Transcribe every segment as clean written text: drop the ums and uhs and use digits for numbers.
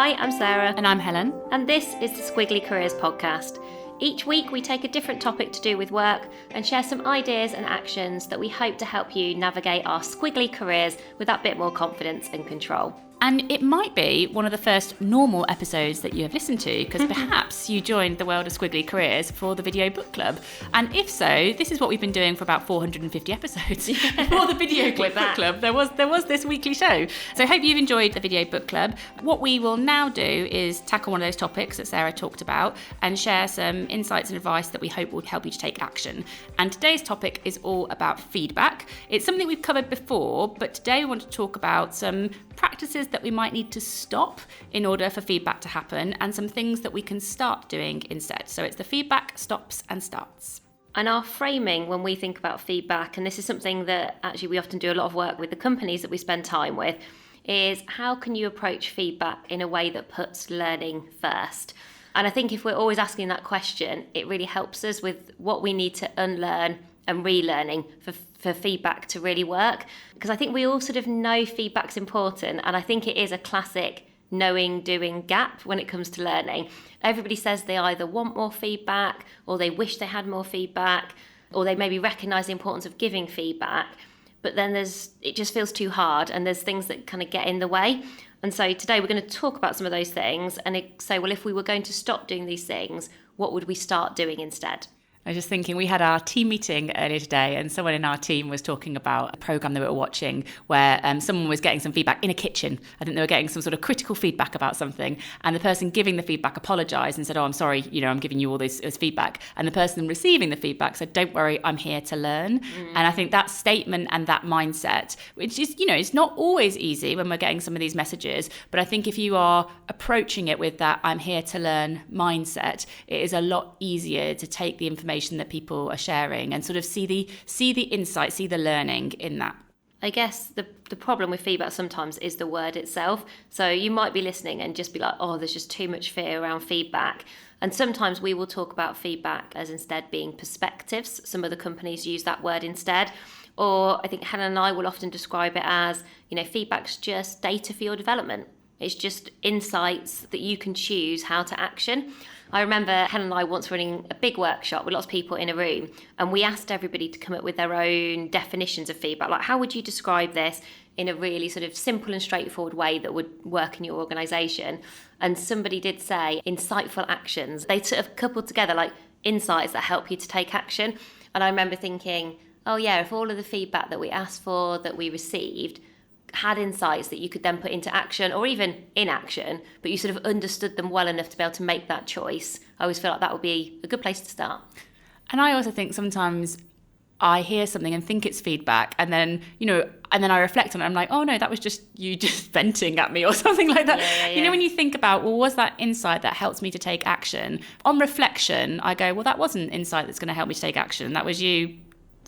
Hi, I'm Sarah. And I'm Helen. And this is the Squiggly Careers podcast. Each week we take a different topic to do with work and share some ideas and actions that we hope to help you navigate our squiggly careers with that bit more confidence and control. And it might be one of the first normal episodes that you have listened to, because perhaps you joined the world of Squiggly Careers for the Video Book Club. And if so, this is what we've been doing for about 450 episodes. For the Video Book Club, there was this weekly show. So I hope you've enjoyed the Video Book Club. What we will now do is tackle one of those topics that Sarah talked about and share some insights and advice that we hope will help you to take action. And today's topic is all about feedback. It's something we've covered before, but today we want to talk about some practices that we might need to stop in order for feedback to happen, and some things that we can start doing instead. So it's the feedback stops and starts. And our framing when we think about feedback, and this is something that actually we often do a lot of work with the companies that we spend time with, is how can you approach feedback in a way that puts learning first? And I think if we're always asking that question, it really helps us with what we need to unlearn and relearning for feedback to really work. Because I think we all sort of know feedback's important, and I think it is a classic knowing, doing gap when it comes to learning. Everybody says they either want more feedback, or they wish they had more feedback, or they maybe recognise the importance of giving feedback, but then it just feels too hard, and there's things that kind of get in the way. And so today we're going to talk about some of those things and say, well, if we were going to stop doing these things, what would we start doing instead? I was just thinking, we had our team meeting earlier today, and someone in our team was talking about a programme they were watching where someone was getting some feedback in a kitchen. I think they were getting some sort of critical feedback about something, and the person giving the feedback apologised and said, "Oh, I'm sorry, I'm giving you all this feedback." And the person receiving the feedback said, "Don't worry, I'm here to learn." And I think that statement and that mindset, which is, it's not always easy when we're getting some of these messages, but I think if you are approaching it with that "I'm here to learn" mindset, it is a lot easier to take the information that people are sharing and sort of see the insight, see the learning in that. I guess the problem with feedback sometimes is the word itself. So you might be listening and just be like, oh, there's just too much fear around feedback. And sometimes we will talk about feedback as instead being perspectives. Some other companies use that word instead. Or I think Helen and I will often describe it as, feedback's just data for your development. It's just insights that you can choose how to action. I remember Helen and I once running a big workshop with lots of people in a room, and we asked everybody to come up with their own definitions of feedback. Like, how would you describe this in a really sort of simple and straightforward way that would work in your organisation? And somebody did say insightful actions. They sort of coupled together like insights that help you to take action. And I remember thinking, oh yeah, if all of the feedback that we asked for, that we received, had insights that you could then put into action or even inaction, but you sort of understood them well enough to be able to make that choice, I always feel like that would be a good place to start. And I also think sometimes I hear something and think it's feedback, and then I reflect on it. I'm like, oh no, that was just you just venting at me or something like that. Yeah. When you think about, well, was that insight that helps me to take action? On reflection, I go, well, that wasn't insight that's going to help me to take action. That was you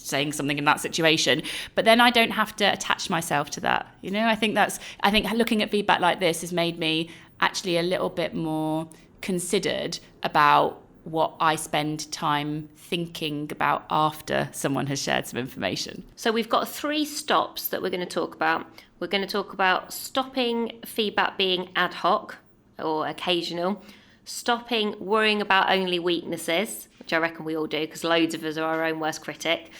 saying something in that situation, but then I don't have to attach myself to that. I think looking at feedback like this has made me actually a little bit more considered about what I spend time thinking about after someone has shared some information. So we've got 3 stops that we're going to talk about. We're going to talk about stopping feedback being ad hoc or occasional, stopping worrying about only weaknesses, which I reckon we all do because loads of us are our own worst critic,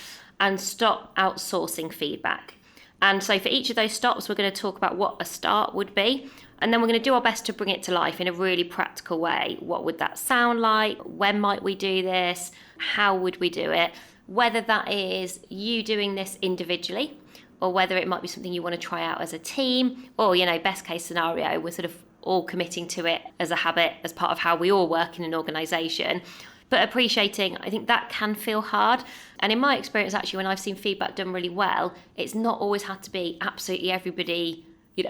and stop outsourcing feedback. And so for each of those stops, we're going to talk about what a start would be, and then we're going to do our best to bring it to life in a really practical way. What would that sound like? When might we do this? How would we do it? Whether that is you doing this individually, or whether it might be something you want to try out as a team, or, best case scenario, we're sort of all committing to it as a habit, as part of how we all work in an organisation. But appreciating, I think that can feel hard. And in my experience, actually, when I've seen feedback done really well, it's not always had to be absolutely everybody,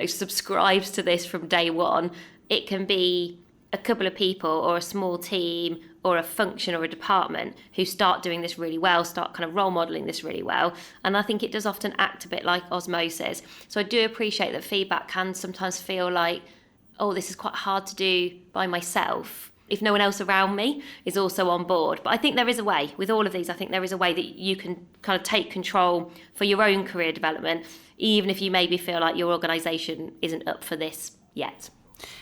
subscribes to this from day one. It can be a couple of people or a small team or a function or a department who start doing this really well, start kind of role modelling this really well. And I think it does often act a bit like osmosis. So I do appreciate that feedback can sometimes feel like, oh, this is quite hard to do by myself if no one else around me is also on board. But I think there is a way. With all of these, I think there is a way that you can kind of take control for your own career development, even if you maybe feel like your organisation isn't up for this yet.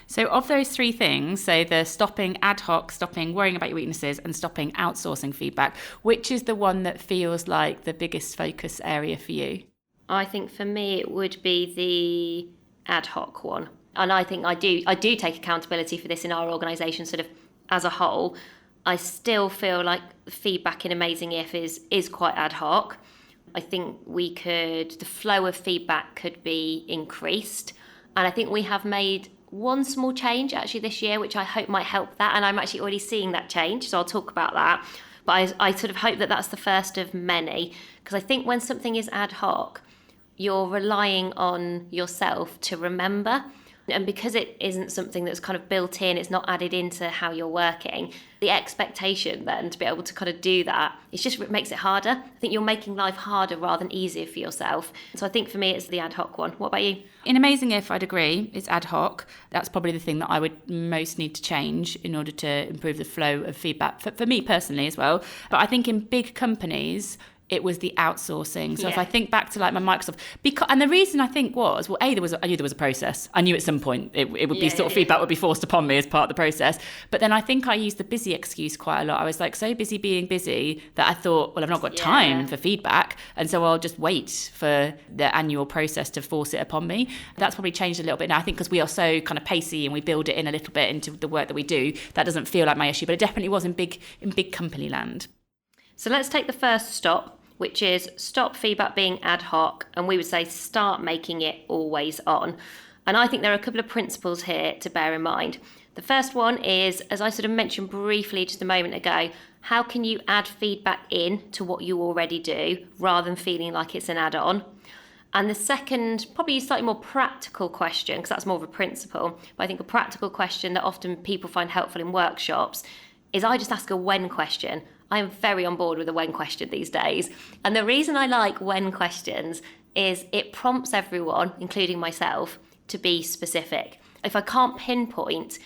So of those three things, so the stopping ad hoc, stopping worrying about your weaknesses, and stopping outsourcing feedback, which is the one that feels like the biggest focus area for you? I think for me it would be the ad hoc one. And I think I do take accountability for this in our organisation sort of as a whole. I still feel like feedback in Amazing If is quite ad hoc. I think the flow of feedback could be increased. And I think we have made one small change actually this year, which I hope might help that. And I'm actually already seeing that change. So I'll talk about that. But I sort of hope that that's the first of many. Because I think when something is ad hoc, you're relying on yourself to remember. And because it isn't something that's kind of built in, it's not added into how you're working, the expectation then to be able to kind of do that, it makes it harder. I think you're making life harder rather than easier for yourself. So I think for me, it's the ad hoc one. What about you? In Amazing If, I'd agree, it's ad hoc. That's probably the thing that I would most need to change in order to improve the flow of feedback, for me personally as well. But I think in big companies, it was the outsourcing. So if I think back to like my Microsoft, and the reason I think was, I knew there was a process. I knew at some point it would be feedback would be forced upon me as part of the process. But then I think I used the busy excuse quite a lot. I was like so busy being busy that I thought, well, I've not got time for feedback. And so I'll just wait for the annual process to force it upon me. That's probably changed a little bit now. I think because we are so kind of pacey and we build it in a little bit into the work that we do, that doesn't feel like my issue. But it definitely was in big company land. So let's take the first stop, which is stop feedback being ad hoc, and we would say start making it always on. And I think there are a couple of principles here to bear in mind. The first one is, as I sort of mentioned briefly just a moment ago, how can you add feedback in to what you already do rather than feeling like it's an add-on? And the second, probably a slightly more practical question, because that's more of a principle, but I think a practical question that often people find helpful in workshops is I just ask a when question. I am very on board with a when question these days. And the reason I like when questions is it prompts everyone, including myself, to be specific. If I can't pinpoint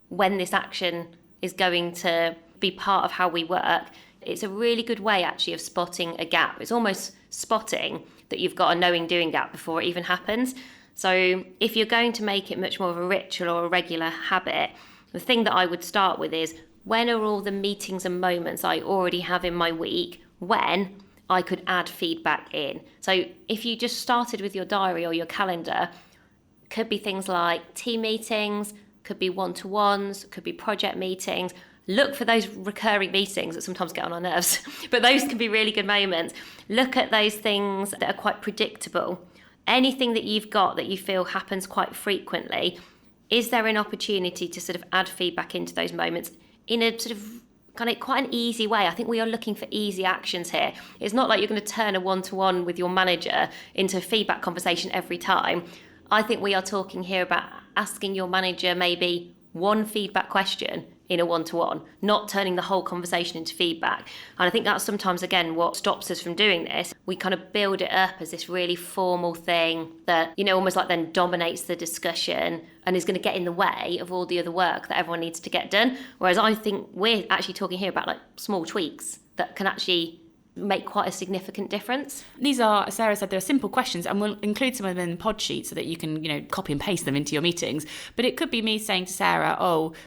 when this action is going to be part of how we work, it's a really good way actually of spotting a gap. It's almost spotting that you've got a knowing doing gap before it even happens. So if you're going to make it much more of a ritual or a regular habit, the thing that I would start with is, when are all the meetings and moments I already have in my week when I could add feedback in? So if you just started with your diary or your calendar, could be things like team meetings, could be one-to-ones, could be project meetings. Look for those recurring meetings that sometimes get on our nerves, but those can be really good moments. Look at those things that are quite predictable. Anything that you've got that you feel happens quite frequently, is there an opportunity to sort of add feedback into those moments in a sort of kind of quite an easy way? I think we are looking for easy actions here. It's not like you're going to turn a one-to-one with your manager into a feedback conversation every time. I think we are talking here about asking your manager maybe one feedback question in a one-to-one, not turning the whole conversation into feedback. And I think that's sometimes, again, what stops us from doing this. We kind of build it up as this really formal thing that, almost like then dominates the discussion and is going to get in the way of all the other work that everyone needs to get done. Whereas I think we're actually talking here about like small tweaks that can actually make quite a significant difference. These are, as Sarah said, they're simple questions, and we'll include some of them in pod sheets so that you can, copy and paste them into your meetings. But it could be me saying to Sarah,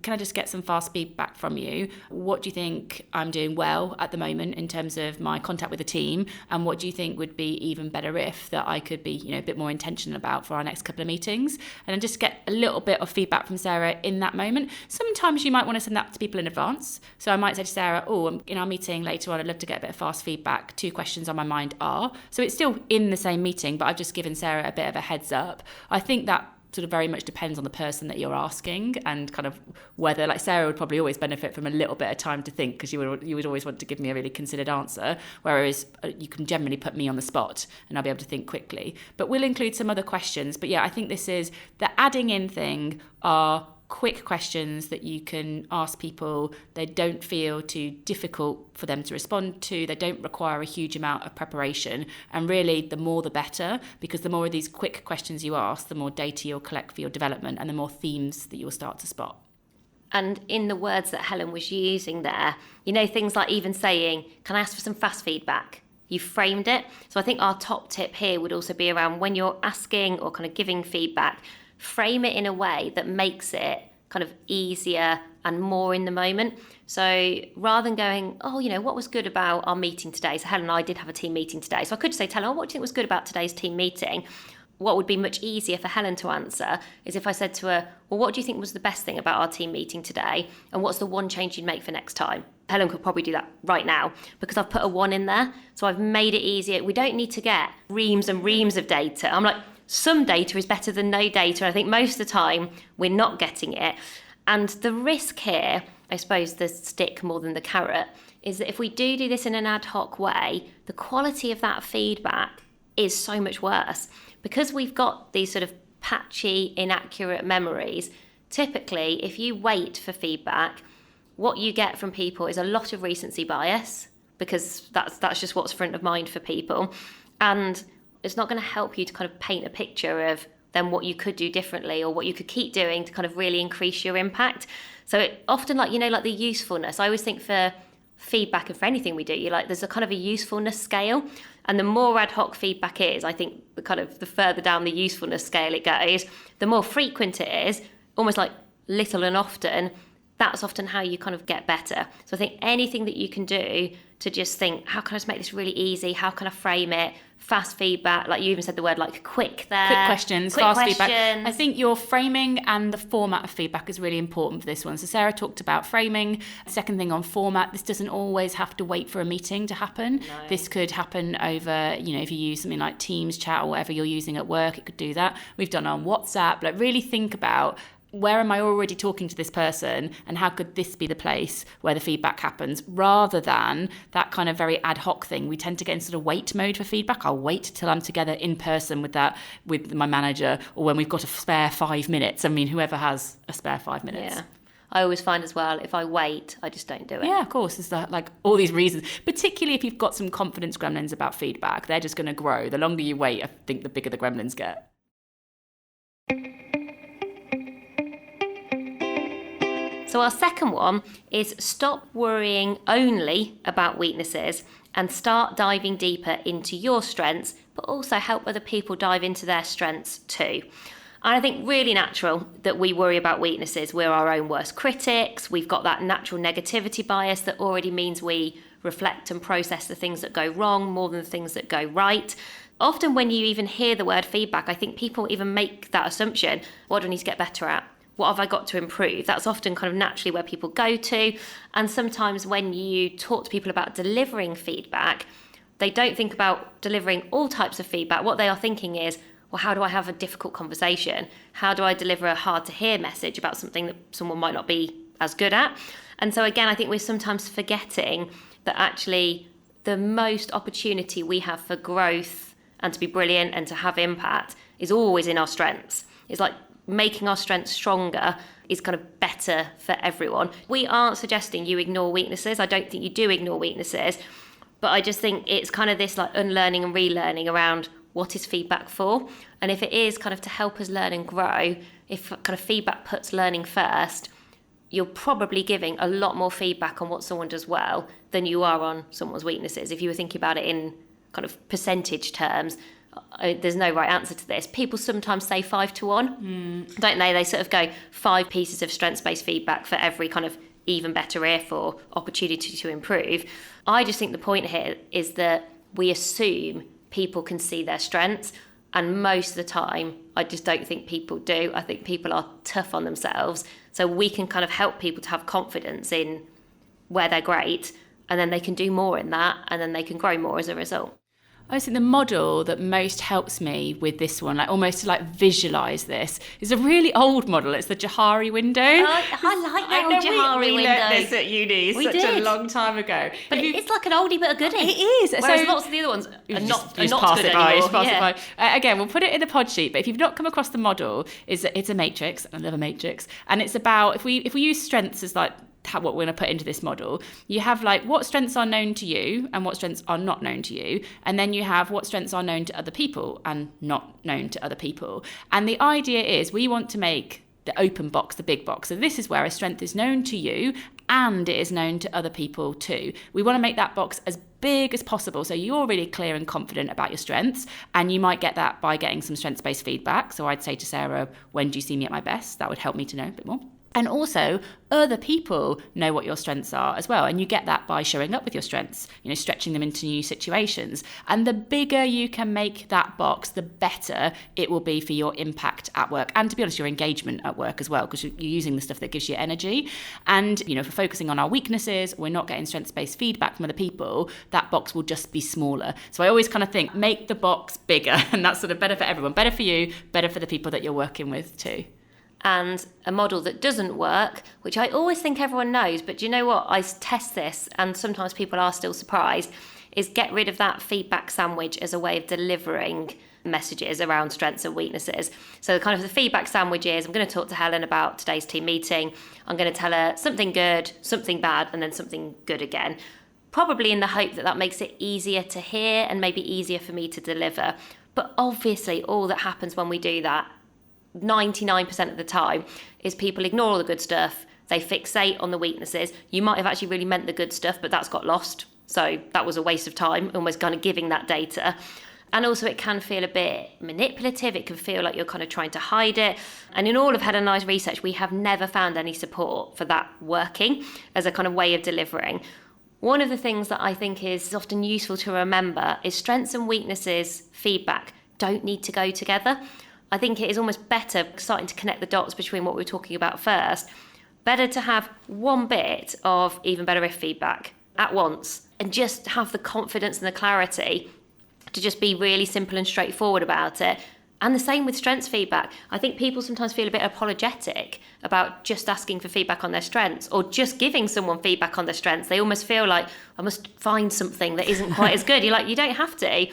can I just get some fast feedback from you? What do you think I'm doing well at the moment in terms of my contact with the team? And what do you think would be even better if that I could be, a bit more intentional about for our next couple of meetings? And then just get a little bit of feedback from Sarah in that moment. Sometimes you might want to send that to people in advance. So I might say to Sarah, in our meeting later on, I'd love to get a bit of fast feedback. 2 questions on my mind are. So it's still in the same meeting, but I've just given Sarah a bit of a heads up. I think that sort of very much depends on the person that you're asking and kind of whether, like Sarah would probably always benefit from a little bit of time to think, because you would always want to give me a really considered answer, whereas you can generally put me on the spot and I'll be able to think quickly. But we'll include some other questions. But yeah, I think this is the adding in thing are quick questions that you can ask people. They don't feel too difficult for them to respond to. They don't require a huge amount of preparation. And really, the more the better, because the more of these quick questions you ask, the more data you'll collect for your development and the more themes that you'll start to spot. And in the words that Helen was using there, things like even saying, can I ask for some fast feedback? You framed it. So I think our top tip here would also be around when you're asking or kind of giving feedback, frame it in a way that makes it kind of easier and more in the moment. So rather than going, oh, what was good about our meeting today? So Helen and I did have a team meeting today. So I could say to Helen, what do you think was good about today's team meeting? What would be much easier for Helen to answer is if I said to her, well, what do you think was the best thing about our team meeting today? And what's the one change you'd make for next time? Helen could probably do that right now because I've put a 1 in there. So I've made it easier. We don't need to get reams and reams of data. I'm like, some data is better than no data. I think most of the time we're not getting it. And the risk here, I suppose the stick more than the carrot, is that if we do this in an ad hoc way, the quality of that feedback is so much worse. Because we've got these sort of patchy, inaccurate memories, typically if you wait for feedback, what you get from people is a lot of recency bias, because that's just what's front of mind for people. And it's not going to help you to kind of paint a picture of then what you could do differently or what you could keep doing to kind of really increase your impact. So it often like the usefulness, I always think for feedback and for anything we do, there's a kind of a usefulness scale. And the more ad hoc feedback is, I think the further down the usefulness scale it goes, the more frequent it is, almost like little and often, that's often how you kind of get better. So I think anything that you can do to just think, how can I just make this really easy? How can I frame it? Fast feedback, like you even said the word like quick there. Quick questions, fast feedback. I think your framing and the format of feedback is really important for this one. So Sarah talked about framing. Second thing on format, this doesn't always have to wait for a meeting to happen. No. This could happen over, if you use something like Teams chat or whatever you're using at work, it could do that. We've done on WhatsApp. Like really think about, where am I already talking to this person and how could this be the place where the feedback happens, rather than that kind of very ad hoc thing. We tend to get in sort of wait mode for feedback. I'll wait till I'm together in person with my manager, or when we've got a spare 5 minutes. I mean, whoever has a spare 5 minutes. Yeah. I always find as well, if I wait, I just don't do it. Yeah, of course. There's like all these reasons, particularly if you've got some confidence gremlins about feedback. They're just going to grow. The longer you wait, I think the bigger the gremlins get. So our second one is stop worrying only about weaknesses and start diving deeper into your strengths, but also help other people dive into their strengths too. And I think really natural that we worry about weaknesses. We're our own worst critics. We've got that natural negativity bias that already means we reflect and process the things that go wrong more than the things that go right. Often when you even hear the word feedback, I think people even make that assumption. What do I need to get better at? What have I got to improve? That's often kind of naturally where people go to. And sometimes when you talk to people about delivering feedback, they don't think about delivering all types of feedback. What they are thinking is, well, how do I have a difficult conversation? How do I deliver a hard to hear message about something that someone might not be as good at? And so again, I think we're sometimes forgetting that actually the most opportunity we have for growth and to be brilliant and to have impact is always in our strengths. It's like making our strengths stronger is kind of better for everyone. We aren't suggesting you ignore weaknesses. I don't think you do ignore weaknesses, but I just think it's kind of this like unlearning and relearning around what is feedback for. And if it is kind of to help us learn and grow, if kind of feedback puts learning first, you're probably giving a lot more feedback on what someone does well than you are on someone's weaknesses. If you were thinking about it in kind of percentage terms, there's no right answer to this. People sometimes say 5-1, don't they? They sort of go 5 pieces of strengths-based feedback for every kind of even better if or opportunity to improve. I just think the point here is that we assume people can see their strengths, and most of the time, I just don't think people do. I think people are tough on themselves. So we can kind of help people to have confidence in where they're great, and then they can do more in that, and then they can grow more as a result. I think the model that most helps me with this one, like almost to like visualise this, is a really old model. It's the Johari window. I like that old Johari window. We learned this at uni a long time ago. But it's like an oldie but a goodie. It is. Whereas so, lots of the other ones are not good anymore. Again, we'll put it in the pod sheet. But if you've not come across the model, it's a matrix. I love a matrix. And it's about, if we use strengths as like what we're going to put into this model, you have like what strengths are known to you and what strengths are not known to you, and then you have what strengths are known to other people and not known to other people. And the idea is we want to make the open box the big box. So this is where a strength is known to you and it is known to other people too. We want to make that box as big as possible. So you're really clear and confident about your strengths, and you might get that by getting some strengths-based feedback. So I'd say to Sarah, when do you see me at my best? That would help me to know a bit more. And also, other people know what your strengths are as well. And you get that by showing up with your strengths, stretching them into new situations. And the bigger you can make that box, the better it will be for your impact at work. And to be honest, your engagement at work as well, because you're using the stuff that gives you energy. And, if we're focusing on our weaknesses, we're not getting strengths-based feedback from other people, that box will just be smaller. So I always kind of think, make the box bigger. And that's sort of better for everyone. Better for you, better for the people that you're working with too. And a model that doesn't work, which I always think everyone knows, but do you know what? I test this, and sometimes people are still surprised, is get rid of that feedback sandwich as a way of delivering messages around strengths and weaknesses. So kind of the feedback sandwich is, I'm going to talk to Helen about today's team meeting. I'm going to tell her something good, something bad, and then something good again. Probably in the hope that that makes it easier to hear and maybe easier for me to deliver. But obviously all that happens when we do that 99% of the time is people ignore all the good stuff. They fixate on the weaknesses. You might have actually really meant the good stuff, but that's got lost. So that was a waste of time, almost kind of giving that data. And also it can feel a bit manipulative. It can feel like you're kind of trying to hide it. And in all of Helen and I's research, we have never found any support for that working as a kind of way of delivering. One of the things that I think is often useful to remember is strengths and weaknesses feedback don't need to go together. I think it is almost better starting to connect the dots between what we were talking about first. Better to have one bit of even better if feedback at once and just have the confidence and the clarity to just be really simple and straightforward about it. And the same with strengths feedback. I think people sometimes feel a bit apologetic about just asking for feedback on their strengths or just giving someone feedback on their strengths. They almost feel like, I must find something that isn't quite as good. You're like, you don't have to.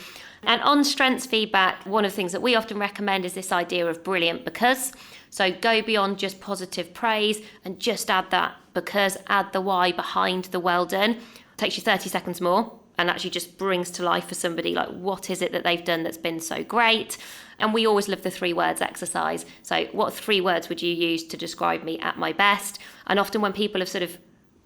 And on strengths feedback, one of the things that we often recommend is this idea of brilliant because. So go beyond just positive praise and just add that because, add the why behind the well done. It takes you 30 seconds more and actually just brings to life for somebody like what is it that they've done that's been so great. And we always love the 3 words exercise. So what 3 words would you use to describe me at my best? And often when people have sort of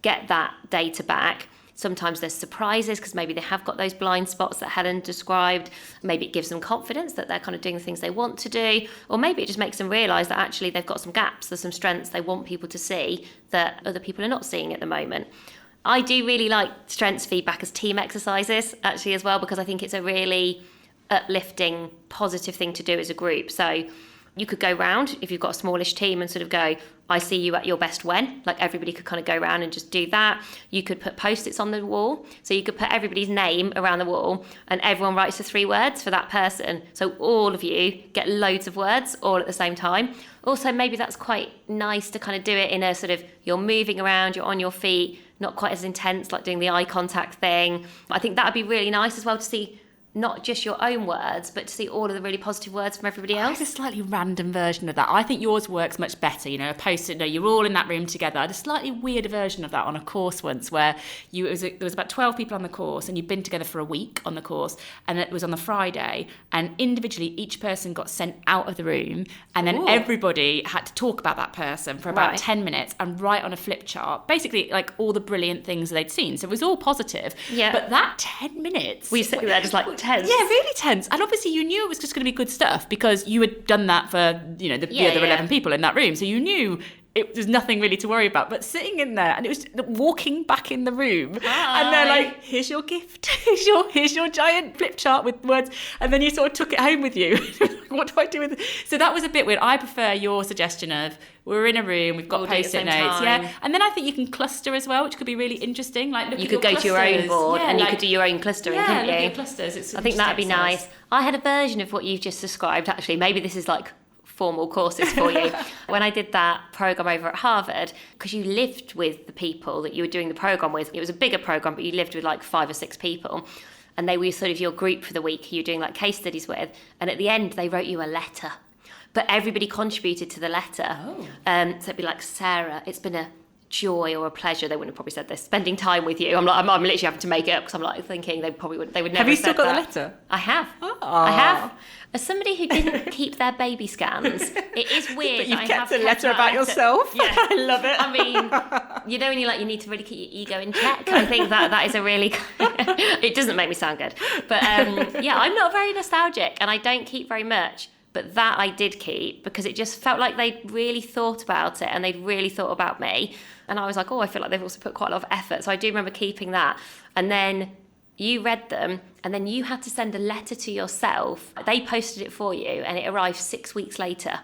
get that data back, sometimes there's surprises because maybe they have got those blind spots that Helen described. Maybe it gives them confidence that they're kind of doing the things they want to do. Or maybe it just makes them realise that actually they've got some gaps, there's some strengths they want people to see that other people are not seeing at the moment. I do really like strengths feedback as team exercises actually as well, because I think it's a really uplifting, positive thing to do as a group. So you could go round if you've got a smallish team and sort of go, I see you at your best when, like everybody could kind of go around and just do that. You could put post-its on the wall. So you could put everybody's name around the wall and everyone writes the 3 words for that person. So all of you get loads of words all at the same time. Also, maybe that's quite nice to kind of do it in a sort of, you're moving around, you're on your feet, not quite as intense, like doing the eye contact thing. I think that would be really nice as well to see not just your own words, but to see all of the really positive words from everybody else. I had a slightly random version of that. I think yours works much better, a post-it, you're all in that room together. I had a slightly weird version of that on a course once where there was about 12 people on the course and you'd been together for a week on the course, and it was on the Friday, and individually each person got sent out of the room, and then everybody had to talk about that person for about 10 minutes and write on a flip chart, basically like all the brilliant things they'd seen. So it was all positive. Yeah. But that 10 minutes... We sit there just like tense. Yeah, really tense. And obviously you knew it was just going to be good stuff because you had done that for, the other 11 people in that room. So you knew there's nothing really to worry about. But sitting in there, and it was walking back in the room, and they're like, here's your gift. Here's your giant flip chart with words. And then you sort of took it home with you. What do I do with it? So that was a bit weird. I prefer your suggestion of, we're in a room, we've got post-it notes, and then I think you can cluster as well, which could be really interesting. Like, look, you could go to your own board and you could do your own clustering, couldn't you? Yeah, look at clusters. I think that'd be nice. I had a version of what you've just described. Actually, maybe this is like formal courses for you. When I did that program over at Harvard, because you lived with the people that you were doing the program with, it was a bigger program, but you lived with like 5 or 6 people. And they were sort of your group for the week who you're doing like case studies with. And at the end, they wrote you a letter. But everybody contributed to the letter. So it'd be like, Sarah, it's been a joy or a pleasure. They wouldn't have probably said this. Spending time with you. I'm literally having to make it up because I'm like thinking they would never. Have you still got that. The letter? I have. I have. As somebody who didn't keep their baby scans, it is weird. But you've kept a letter about yourself. Yeah. I love it. I mean, You know when you need to really keep your ego in check? I think that is a really... It doesn't make me sound good. But yeah, I'm not very nostalgic and I don't keep very much. But that I did keep because it just felt like they'd really thought about it and they'd really thought about me. And I was like, oh, I feel like they've also put quite a lot of effort. So I do remember keeping that. And then you read them and then you had to send a letter to yourself. They posted it for you and it arrived 6 weeks later.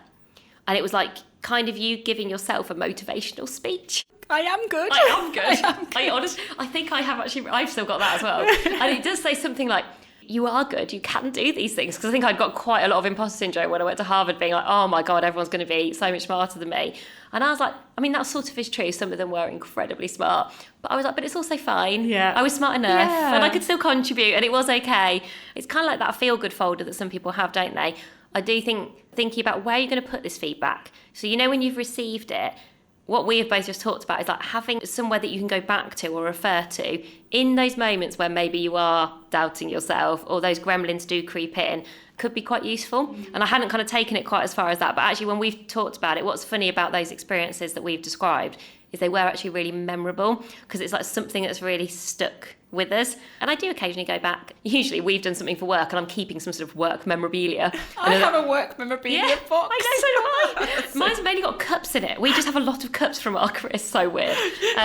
And it was like kind of you giving yourself a motivational speech. I am good. I am good. I think I've still got that as well. And it does say something like, you are good, you can do these things. Because I think I'd got quite a lot of imposter syndrome when I went to Harvard, being like, oh my God, everyone's going to be so much smarter than me. And I was like, I mean, that sort of is true. Some of them were incredibly smart. But I was like, but it's also fine. Yeah. I was smart enough and I could still contribute and it was okay. It's kind of like that feel-good folder that some people have, don't they? I do think thinking about where you're going to put this feedback. So you know when you've received it, what we have both just talked about is like having somewhere that you can go back to or refer to in those moments where maybe you are doubting yourself or those gremlins do creep in could be quite useful. And I hadn't kind of taken it quite as far as that, but actually when we've talked about it, what's funny about those experiences that we've described is they were actually really memorable because it's like something that's really stuck with us. And I do occasionally go back. Usually we've done something for work and I'm keeping some sort of work memorabilia. I have a work memorabilia box. I know, so do I. Mine's mainly got cups in it. We just have a lot of cups from our career. So weird.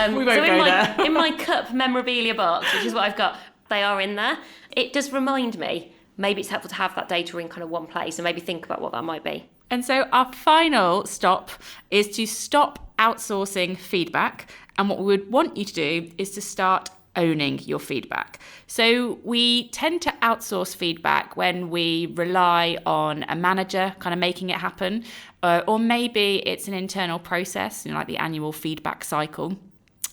We won't go there. In my cup memorabilia box, which is what I've got, they are in there. It does remind me, maybe it's helpful to have that data in kind of one place and maybe think about what that might be. And so our final stop is to stop outsourcing feedback. And what we would want you to do is to start owning your feedback. So we tend to outsource feedback when we rely on a manager kind of making it happen, or maybe it's an internal process, like the annual feedback cycle.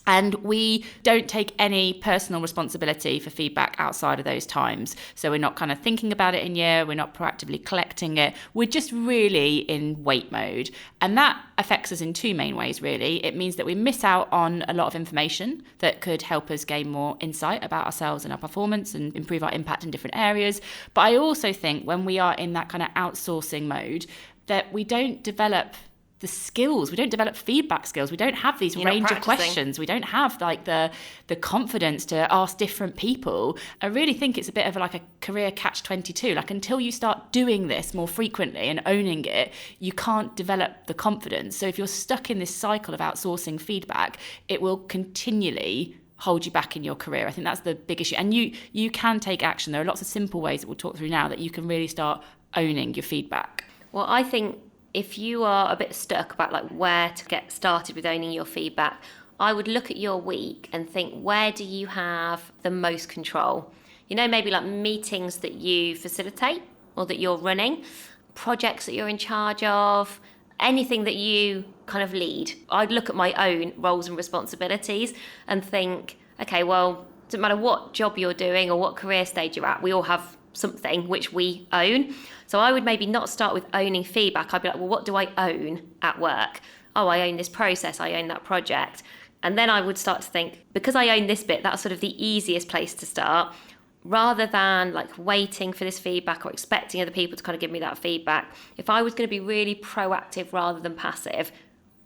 And we don't take any personal responsibility for feedback outside of those times. So we're not kind of thinking about it in year, we're not proactively collecting it. We're just really in wait mode. And that affects us in two main ways, really. It means that we miss out on a lot of information that could help us gain more insight about ourselves and our performance and improve our impact in different areas. But I also think when we are in that kind of outsourcing mode, that we don't develop the skills, we don't develop feedback skills, we don't have these range of questions, we don't have like the confidence to ask different people. I really think it's a bit of like a career catch-22. Like until you start doing this more frequently and owning it, you can't develop the confidence. So if you're stuck in this cycle of outsourcing feedback, it will continually hold you back in your career. I think that's the big issue. And you can take action. There are lots of simple ways that we'll talk through now that you can really start owning your feedback. Well, I think if you are a bit stuck about like where to get started with owning your feedback, I would look at your week and think, where do you have the most control? You know, maybe like meetings that you facilitate or that you're running, projects that you're in charge of, anything that you kind of lead. I'd look at my own roles and responsibilities and think, okay, well, it doesn't matter what job you're doing or what career stage you're at, we all have something which we own. So I would maybe not start with owning feedback. I'd be like, well, what do I own at work? Oh, I own this process, I own that project. And then I would start to think, because I own this bit, that's sort of the easiest place to start, rather than like waiting for this feedback or expecting other people to kind of give me that feedback. If I was going to be really proactive rather than passive,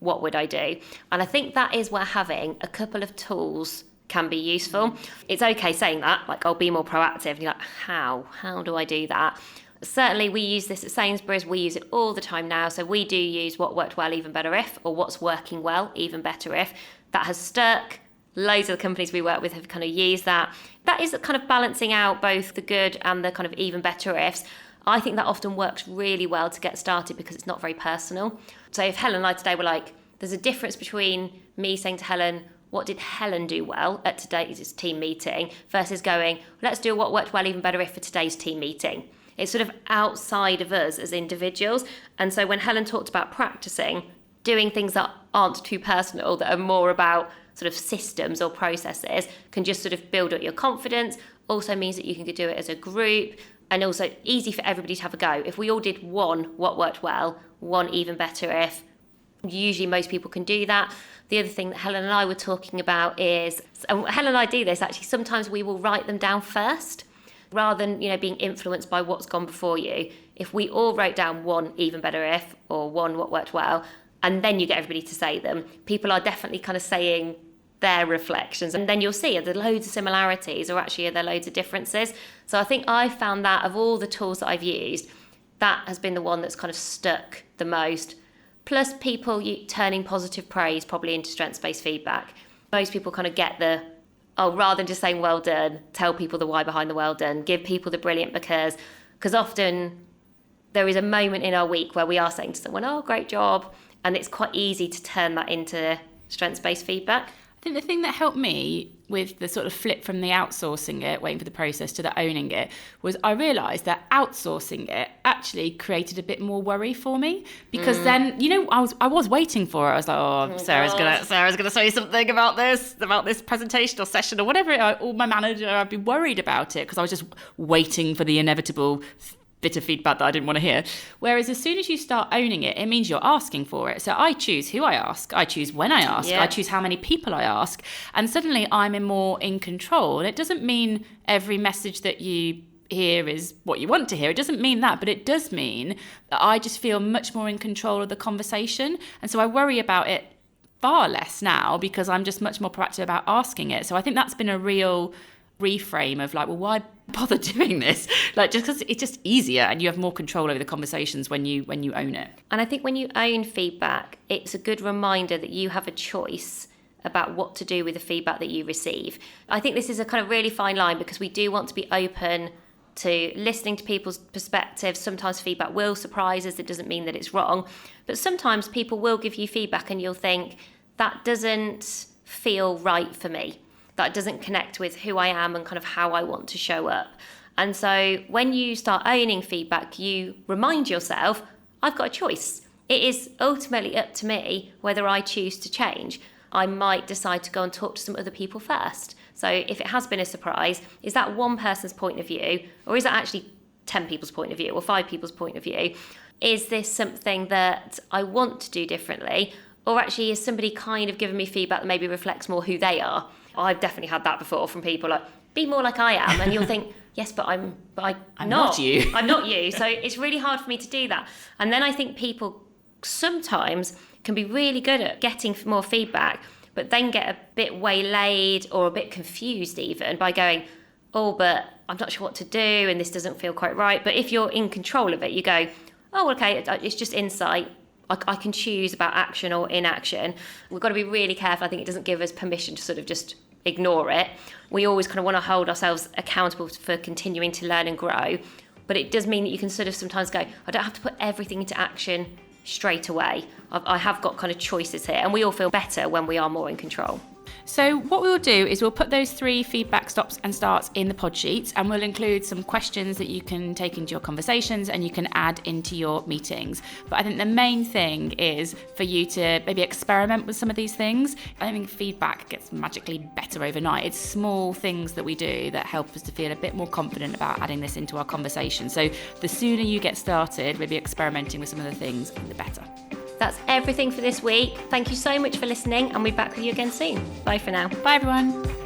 what would I do? And I think that is where having a couple of tools can be useful. It's okay saying that, like, I'll be more proactive. And you're like, how do I do that? Certainly we use this at Sainsbury's, we use it all the time now. So we do use what worked well, even better if, or what's working well, even better if. That has stuck. Loads of the companies we work with have kind of used that. That is kind of balancing out both the good and the kind of even better ifs. I think that often works really well to get started because it's not very personal. So if Helen and I today were like, there's a difference between me saying to Helen, what did Helen do well at today's team meeting versus going, let's do what worked well, even better if for today's team meeting. It's sort of outside of us as individuals. And so when Helen talked about practicing, doing things that aren't too personal, that are more about sort of systems or processes, can just sort of build up your confidence. Also means that you can do it as a group, and also easy for everybody to have a go. If we all did one what worked well, one even better if, usually most people can do that. The other thing that Helen and I were talking about is, and Helen and I do this actually, sometimes we will write them down first rather than, being influenced by what's gone before you. If we all wrote down one even better if or one what worked well, and then you get everybody to say them, people are definitely kind of saying their reflections. And then you'll see, are there loads of similarities or actually are there loads of differences? So I think I found that of all the tools that I've used, that has been the one that's kind of stuck the most. Plus people turning positive praise probably into strengths-based feedback. Most people kind of get rather than just saying well done, tell people the why behind the well done, give people the brilliant because often there is a moment in our week where we are saying to someone, oh, great job. And it's quite easy to turn that into strengths-based feedback. I think the thing that helped me with the sort of flip from the outsourcing it, waiting for the process, to the owning it, was I realised that outsourcing it actually created a bit more worry for me, because then, I was waiting for it. I was like, Sarah's gonna say something about this presentation or session or whatever. Or my manager, I'd be worried about it because I was just waiting for the inevitable bit of feedback that I didn't want to hear. Whereas as soon as you start owning it, it means you're asking for it. So I choose who I ask, I choose when I ask, I choose how many people I ask, and suddenly I'm more in control. And it doesn't mean every message that you hear is what you want to hear. It doesn't mean that, but it does mean that I just feel much more in control of the conversation. And so I worry about it far less now because I'm just much more proactive about asking it. So I think that's been a real reframe of like, well, why bother doing this? Like, just because it's just easier and you have more control over the conversations when you own it. And I think when you own feedback, it's a good reminder that you have a choice about what to do with the feedback that you receive. I think this is a kind of really fine line because we do want to be open to listening to people's perspectives. Sometimes feedback will surprise us. It doesn't mean that it's wrong. But sometimes people will give you feedback and you'll think, that doesn't feel right for me. That doesn't connect with who I am and kind of how I want to show up. And so when you start owning feedback, you remind yourself, I've got a choice. It is ultimately up to me whether I choose to change. I might decide to go and talk to some other people first. So if it has been a surprise, is that one person's point of view, or is it actually 10 people's point of view or 5 people's point of view? Is this something that I want to do differently? Or actually is somebody kind of giving me feedback that maybe reflects more who they are? I've definitely had that before from people like, be more like I am. And you'll think, yes, but I'm not you. I'm not you. So it's really hard for me to do that. And then I think people sometimes can be really good at getting more feedback, but then get a bit waylaid or a bit confused even by going, oh, but I'm not sure what to do and this doesn't feel quite right. But if you're in control of it, you go, oh, okay, it's just insight. I can choose about action or inaction. We've got to be really careful. I think it doesn't give us permission to sort of just ignore it. We always kind of want to hold ourselves accountable for continuing to learn and grow. But it does mean that you can sort of sometimes go, I don't have to put everything into action straight away. I have got kind of choices here. And we all feel better when we are more in control. So what we'll do is we'll put those 3 feedback stops and starts in the pod sheets, and we'll include some questions that you can take into your conversations and you can add into your meetings. But I think the main thing is for you to maybe experiment with some of these things. I don't think feedback gets magically better overnight. It's small things that we do that help us to feel a bit more confident about adding this into our conversation. So the sooner you get started, maybe experimenting with some of the things, the better. That's everything for this week. Thank you so much for listening, and we'll be back with you again soon. Bye for now. Bye, everyone.